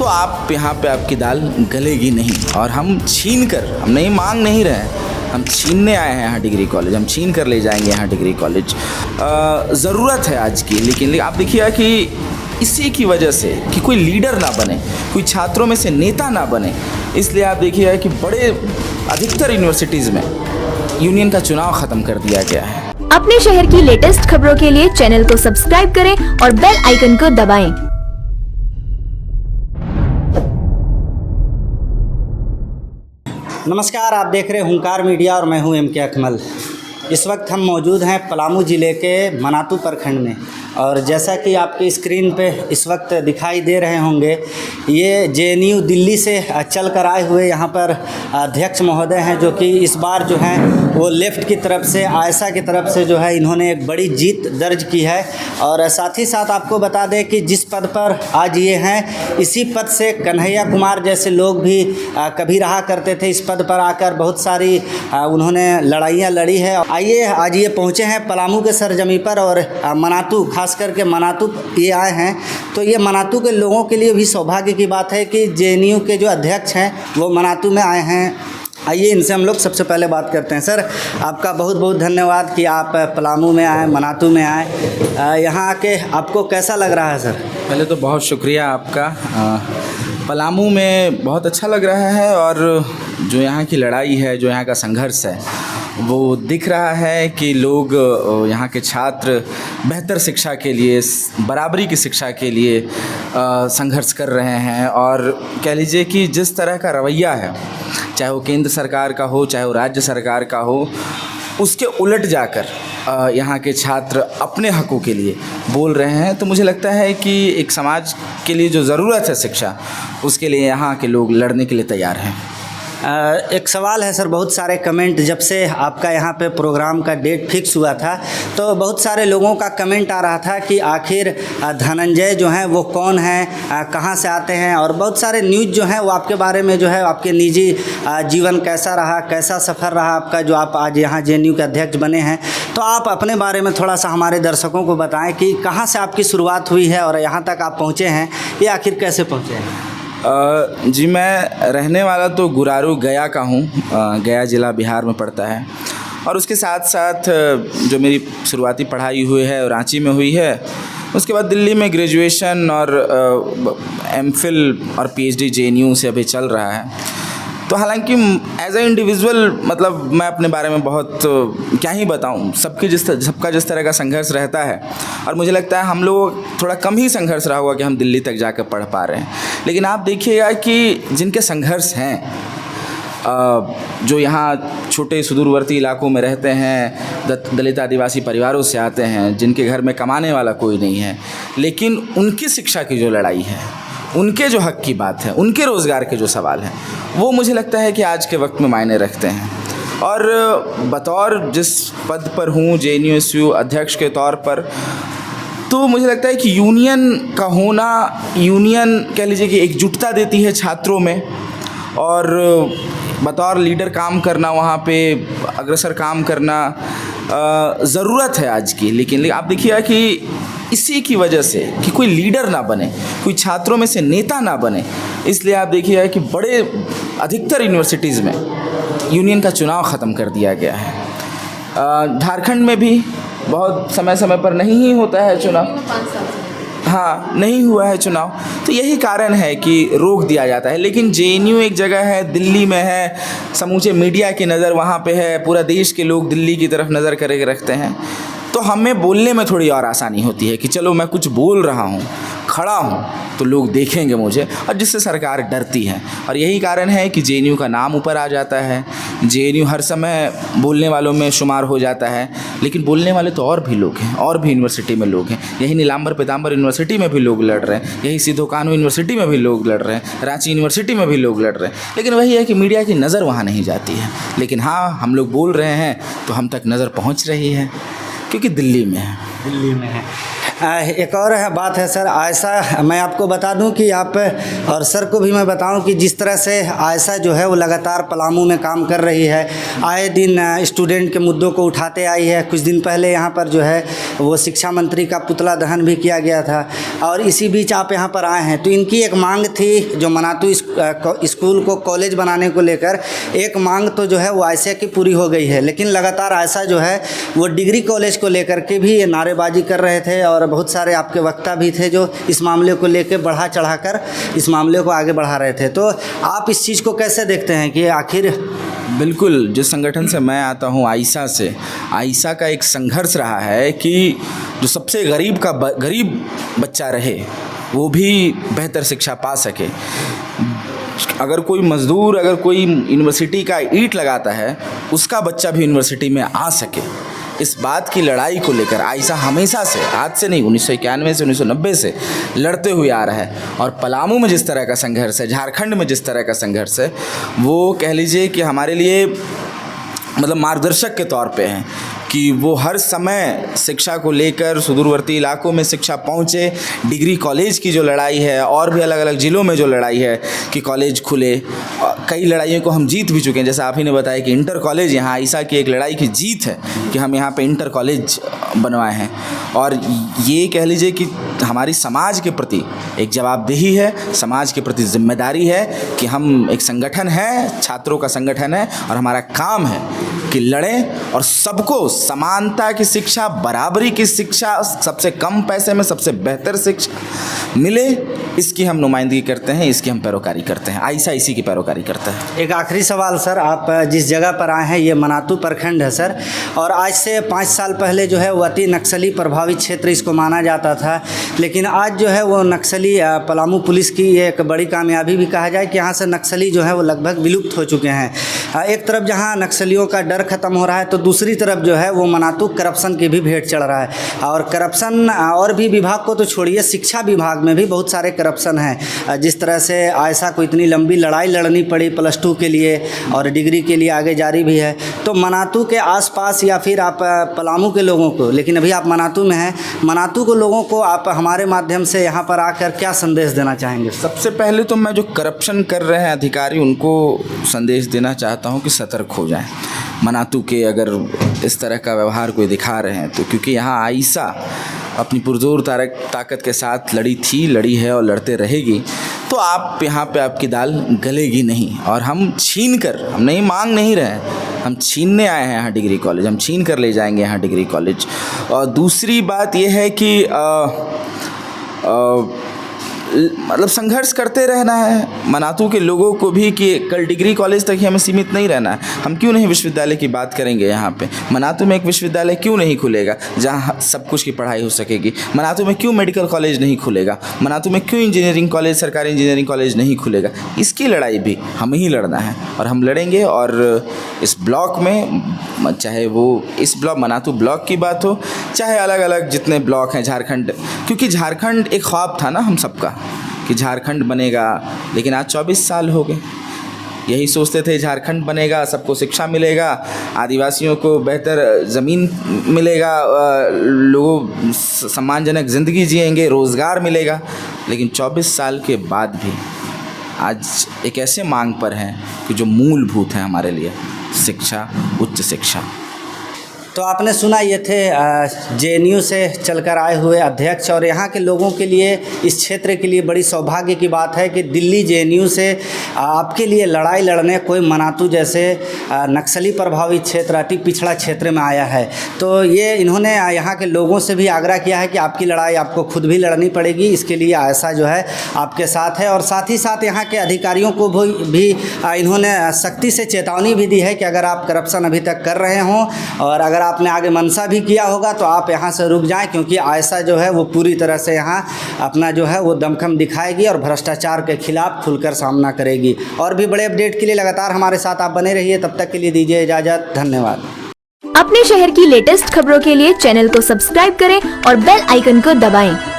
तो आप यहाँ पे आपकी दाल गलेगी नहीं। और हम छीन कर, हम नहीं मांग नहीं रहे हैं, हम छीनने आए हैं यहाँ डिग्री कॉलेज, हम छीन कर ले जाएंगे यहाँ डिग्री कॉलेज। ज़रूरत है आज की, लेकिन आप देखिए कि इसी की वजह से कि कोई लीडर ना बने, कोई छात्रों में से नेता ना बने, इसलिए आप देखिए कि बड़े अधिकतर यूनिवर्सिटीज़ में यूनियन का चुनाव ख़त्म कर दिया गया है। अपने शहर की लेटेस्ट खबरों के लिए चैनल को सब्सक्राइब करें और बेल आइकन को दबाएं। नमस्कार, आप देख रहे हैं हुंकार मीडिया और मैं हूं एम के अकमल। इस वक्त हम मौजूद हैं पलामू ज़िले के मनातू प्रखंड में, और जैसा कि आपकी स्क्रीन पे इस वक्त दिखाई दे रहे होंगे, ये जेएनयू दिल्ली से चल कर आए हुए यहाँ पर अध्यक्ष महोदय हैं, जो कि इस बार जो हैं वो लेफ़्ट की तरफ से, आयशा की तरफ से जो है इन्होंने एक बड़ी जीत दर्ज की है। और साथ ही साथ आपको बता दें कि जिस पद पर आज ये हैं, इसी पद से कन्हैया कुमार जैसे लोग भी कभी रहा करते थे। इस पद पर आकर बहुत सारी उन्होंने लड़ाइयाँ लड़ी है। आइए, आज ये पहुँचे हैं पलामू के सरजमी पर, और मनातू, खास करके मनातू ये आए हैं, तो ये मनातू के लोगों के लिए भी सौभाग्य की बात है कि जेएनयू के जो अध्यक्ष हैं वो मनातू में आए हैं। आइए, इनसे हम लोग सबसे पहले बात करते हैं। सर, आपका बहुत बहुत धन्यवाद कि आप पलामू में आए, मनातू में आए। यहाँ आके आपको कैसा लग रहा है सर? पहले तो बहुत शुक्रिया आपका। पलामू में बहुत अच्छा लग रहा है, और जो यहाँ की लड़ाई है, जो यहाँ का संघर्ष है, वो दिख रहा है कि लोग, यहाँ के छात्र बेहतर शिक्षा के लिए, बराबरी की शिक्षा के लिए संघर्ष कर रहे हैं। और कह लीजिए कि जिस तरह का रवैया है, चाहे वो केंद्र सरकार का हो, चाहे वो राज्य सरकार का हो, उसके उलट जाकर यहाँ के छात्र अपने हकों के लिए बोल रहे हैं। तो मुझे लगता है कि एक समाज के लिए जो ज़रूरत है शिक्षा, उसके लिए यहाँ के लोग लड़ने के लिए तैयार हैं। एक सवाल है सर, बहुत सारे कमेंट, जब से आपका यहाँ पे प्रोग्राम का डेट फिक्स हुआ था, तो बहुत सारे लोगों का कमेंट आ रहा था कि आखिर धनंजय जो हैं वो कौन हैं, कहाँ से आते हैं, और बहुत सारे न्यूज़ जो हैं वो आपके बारे में जो है, आपके निजी जीवन कैसा रहा, कैसा सफ़र रहा आपका, जो आप आज यहाँ जेएनयू के अध्यक्ष बने हैं। तो आप अपने बारे में थोड़ा सा हमारे दर्शकों को बताएँ कि कहाँ से आपकी शुरुआत हुई है और यहाँ तक आप पहुँचे हैं, ये आखिर कैसे पहुँचे हैं? जी, मैं रहने वाला तो गुरारू गया का हूँ। गया ज़िला बिहार में पड़ता है, और उसके साथ साथ जो मेरी शुरुआती पढ़ाई हुई है रांची में हुई है। उसके बाद दिल्ली में ग्रेजुएशन और एमफिल और पीएचडी जेएनयू से अभी चल रहा है। तो हालांकि एज ए इंडिविजुअल, मतलब मैं अपने बारे में बहुत क्या ही बताऊं, सबका जिस तरह का संघर्ष रहता है, और मुझे लगता है हम लोग थोड़ा कम ही संघर्ष रहा होगा कि हम दिल्ली तक जाकर पढ़ पा रहे हैं। लेकिन आप देखिएगा कि जिनके संघर्ष हैं, जो यहाँ छोटे सुदूरवर्ती इलाकों में रहते हैं, दलित आदिवासी परिवारों से आते हैं, जिनके घर में कमाने वाला कोई नहीं है, लेकिन उनकी शिक्षा की जो लड़ाई है, उनके जो हक की बात है, उनके रोज़गार के जो सवाल हैं, वो मुझे लगता है कि आज के वक्त में मायने रखते हैं। और बतौर जिस पद पर हूँ, जेएनयू अध्यक्ष के तौर पर, तो मुझे लगता है कि यूनियन का होना, यूनियन कह लीजिए कि एकजुटता देती है छात्रों में, और बतौर लीडर काम करना, वहाँ पे अग्रसर काम करना ज़रूरत है आज की। लेकिन आप देखिए कि इसी की वजह से कि कोई लीडर ना बने, कोई छात्रों में से नेता ना बने, इसलिए आप देखिए कि बड़े अधिकतर यूनिवर्सिटीज़ में यूनियन का चुनाव ख़त्म कर दिया गया है। झारखंड में भी बहुत समय समय पर नहीं ही होता है चुनाव, हाँ, नहीं हुआ है चुनाव, तो यही कारण है कि रोक दिया जाता है। लेकिन जेएनयू एक जगह है, दिल्ली में है, समूचे मीडिया की नज़र वहाँ पे है, पूरा देश के लोग दिल्ली की तरफ नज़र करके रखते हैं, तो हमें बोलने में थोड़ी और आसानी होती है कि चलो मैं कुछ बोल रहा हूँ, खड़ा हूँ, तो लोग देखेंगे मुझे, और जिससे सरकार डरती है। और यही कारण है कि जेएनयू का नाम ऊपर आ जाता है, जेएनयू हर समय बोलने वालों में शुमार हो जाता है। लेकिन बोलने वाले तो और भी लोग हैं, और भी यूनिवर्सिटी में लोग हैं। यही नीलांबर पीतांबर यूनिवर्सिटी में भी लोग लड़ रहे हैं, यही सिद्धो कान्हू यूनिवर्सिटी में भी लोग लड़ रहे हैं, रांची यूनिवर्सिटी में भी लोग लड़ रहे हैं। लेकिन वही है कि मीडिया की नज़र वहाँ नहीं जाती है। लेकिन हाँ, हम लोग बोल रहे हैं तो हम तक नज़र पहुँच रही है, क्योंकि दिल्ली में है। एक और बात है सर, आयशा, मैं आपको बता दूं कि आप और सर को भी मैं बताऊं कि जिस तरह से आयशा जो है वो लगातार पलामू में काम कर रही है, आए दिन स्टूडेंट के मुद्दों को उठाते आई है। कुछ दिन पहले यहाँ पर जो है वो शिक्षा मंत्री का पुतला दहन भी किया गया था और इसी बीच आप यहाँ पर आए हैं। तो इनकी एक मांग थी जो मनातू स्कूल को कॉलेज बनाने को लेकर, एक मांग तो जो है वो आयशा की पूरी हो गई है, लेकिन लगातार आयशा जो है वो डिग्री कॉलेज को लेकर के भी ये नारेबाजी कर रहे थे और बहुत सारे आपके वक्ता भी थे जो इस मामले को लेकर बढ़ा चढ़ाकर इस मामले को आगे बढ़ा रहे थे। तो आप इस चीज़ को कैसे देखते हैं कि आखिर? बिल्कुल, जिस संगठन से मैं आता हूँ आयशा से, आयशा का एक संघर्ष रहा है कि जो सबसे गरीब बच्चा रहे वो भी बेहतर शिक्षा पा सके। अगर कोई मज़दूर, अगर कोई यूनिवर्सिटी का ईंट लगाता है, उसका बच्चा भी यूनिवर्सिटी में आ सके, इस बात की लड़ाई को लेकर आयशा हमेशा से, आज से नहीं, 1991 से 1990 से लड़ते हुए आ रहा है। और पलामू में जिस तरह का संघर्ष है, झारखंड में जिस तरह का संघर्ष है, वो कह लीजिए कि हमारे लिए मतलब मार्गदर्शक के तौर पे हैं कि वो हर समय शिक्षा को लेकर सुदूरवर्ती इलाकों में शिक्षा पहुँचे। डिग्री कॉलेज की जो लड़ाई है और भी अलग अलग ज़िलों में जो लड़ाई है कि कॉलेज खुले, कई लड़ाइयों को हम जीत भी चुके हैं। जैसे आप ही ने बताया कि इंटर कॉलेज, यहाँ आयशा की एक लड़ाई की जीत है कि हम यहाँ पे इंटर कॉलेज बनवाए हैं। और ये कह लीजिए कि हमारी समाज के प्रति एक जवाबदेही है, समाज के प्रति जिम्मेदारी है कि हम एक संगठन है, छात्रों का संगठन है और हमारा काम है कि लड़ें और सबको समानता की शिक्षा, बराबरी की शिक्षा, सबसे कम पैसे में सबसे बेहतर शिक्षा मिले, इसकी हम नुमाइंदगी करते हैं, इसकी हम पैरोकारी करते हैं। आयशा इसी की पैरोकारी करता है। एक आखिरी सवाल सर, आप जिस जगह पर आए हैं ये मनातू प्रखंड है सर, और आज से 5 साल पहले जो है वो अति नक्सली प्रभावित क्षेत्र इसको माना जाता था, लेकिन आज जो है वो नक्सली पलामू पुलिस की एक बड़ी कामयाबी भी कहा जाए कि यहाँ से नक्सली जो है वो लगभग विलुप्त हो चुके हैं। एक तरफ जहाँ नक्सलियों का डर खत्म हो रहा है तो दूसरी तरफ जो है वो मनातू करप्शन की भी भेंट चढ़ रहा है। और करप्शन और भी विभाग को तो छोड़िए, शिक्षा विभाग में भी बहुत सारे करप्शन है। जिस तरह से आयशा को इतनी लंबी लड़ाई लड़नी पड़ी +2 के लिए और डिग्री के लिए आगे जारी भी है, तो मनातू के आसपास या फिर आप पलामू के लोगों को, लेकिन अभी आप मनातू में हैं, मनातू के लोगों को आप हमारे माध्यम से यहाँ पर आकर क्या संदेश देना चाहेंगे? सबसे पहले तो मैं जो करप्शन कर रहे हैं अधिकारी, उनको संदेश देना चाहता हूँ कि सतर्क हो जाएं। मनातू के अगर इस तरह का व्यवहार कोई दिखा रहे हैं तो, क्योंकि यहाँ आयशा अपनी पुरजोर ताकत के साथ लड़ी थी, लड़ी है और लड़ते रहेगी, तो आप यहाँ पे आपकी दाल गलेगी नहीं। और हम छीन कर, हम नहीं मांग नहीं रहे हैं, हम छीनने आए हैं यहाँ डिग्री कॉलेज, हम छीन कर ले जाएंगे यहाँ डिग्री कॉलेज। और दूसरी बात यह है कि मतलब संघर्ष करते रहना है मनातू के लोगों को भी कि कल डिग्री कॉलेज तक ही हमें सीमित नहीं रहना है। हम क्यों नहीं विश्वविद्यालय की बात करेंगे? यहाँ पे मनातू में एक विश्वविद्यालय क्यों नहीं खुलेगा जहाँ सब कुछ की पढ़ाई हो सकेगी? मनातू में क्यों मेडिकल कॉलेज नहीं खुलेगा? मनातू में क्यों इंजीनियरिंग कॉलेज, सरकारी इंजीनियरिंग कॉलेज नहीं खुलेगा? इसकी लड़ाई भी हमें ही लड़ना है और हम लड़ेंगे। और इस ब्लॉक में, चाहे वो इस ब्लॉक मनातू ब्लॉक की बात हो, चाहे अलग अलग जितने ब्लॉक हैं झारखंड, क्योंकि झारखंड एक ख्वाब था ना हम सबका कि झारखंड बनेगा, लेकिन आज 24 साल हो गए। यही सोचते थे झारखंड बनेगा, सबको शिक्षा मिलेगा, आदिवासियों को बेहतर ज़मीन मिलेगा, लोग सम्मानजनक ज़िंदगी जिएंगे, रोज़गार मिलेगा। लेकिन 24 साल के बाद भी आज एक ऐसे मांग पर हैं कि जो मूलभूत है हमारे लिए, शिक्षा, उच्च शिक्षा। तो आपने सुना, ये थे JNU से चलकर आए हुए अध्यक्ष, और यहाँ के लोगों के लिए, इस क्षेत्र के लिए बड़ी सौभाग्य की बात है कि दिल्ली JNU से आपके लिए लड़ाई लड़ने कोई मनातू जैसे नक्सली प्रभावित क्षेत्र, अति पिछड़ा क्षेत्र में आया है। तो ये इन्होंने यहाँ के लोगों से भी आग्रह किया है कि आपकी लड़ाई आपको खुद भी लड़नी पड़ेगी, इसके लिए आयशा जो है आपके साथ है। और साथ ही साथ यहाँ के अधिकारियों को भी इन्होंने सख्ती से चेतावनी भी दी है कि अगर आप करप्शन अभी तक कर रहे हों और अगर आपने आगे मंशा भी किया होगा तो आप यहाँ से रुक जाएं, क्योंकि आयशा जो है वो पूरी तरह से यहाँ अपना जो है वो दमखम दिखाएगी और भ्रष्टाचार के खिलाफ खुलकर सामना करेगी। और भी बड़े अपडेट के लिए लगातार हमारे साथ आप बने रहिए। तब तक के लिए दीजिए इजाज़त, धन्यवाद। अपने शहर की लेटेस्ट खबरों के लिए चैनल को सब्सक्राइब करें और बेल आइकन को दबाएं।